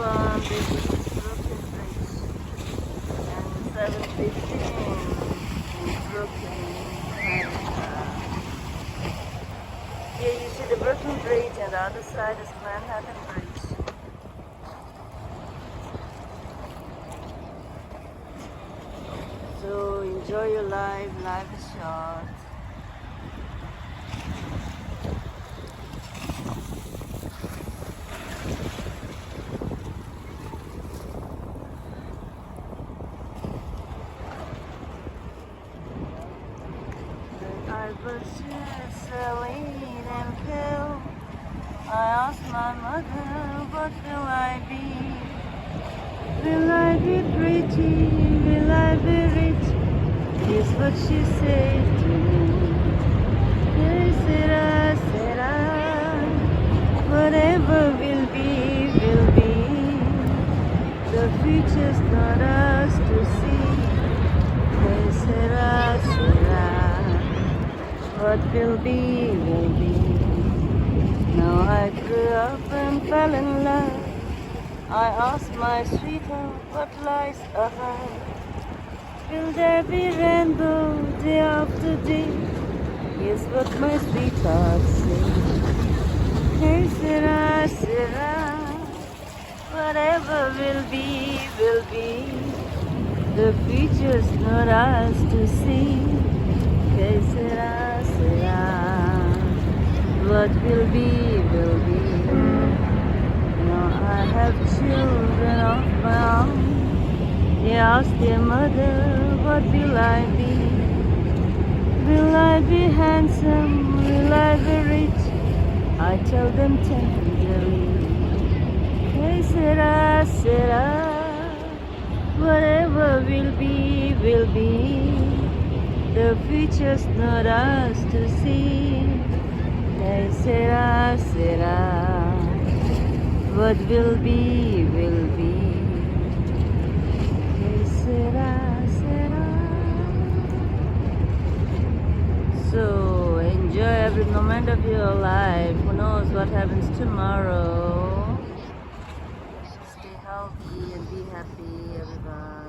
everyone, this is Brooklyn Bridge and 7:15 in Brooklyn, Canada. Here you see the Brooklyn Bridge and the other side is Manhattan Bridge. So enjoy your life is short. I was just selling and pill. I asked my mother, what will I be? Will I be pretty? Will I be rich? Is what she said to me. Hey, sera, sera, whatever will be, will be. The future's not us to see. Hey, sera, sera, what will be, will be. Now I grew up and fell in love. I asked my sweetheart what lies ahead. Will there be rainbow day after day? Is what my sweetheart said. Hey, sera, sera, whatever will be, will be. The future's not ours to see. Hey, sera, sera, what will be, will be. Now I have children of my own. They ask their mother, what will I be? Will I be handsome? Will I be rich? I tell them tenderly. Hey, sera, sera, whatever will be, will be. The future's not ours to see. Hey, sera, sera, what will be, will be. Hey, sera, sera. So enjoy every moment of your life. Who knows what happens tomorrow? Stay healthy and be happy, everyone.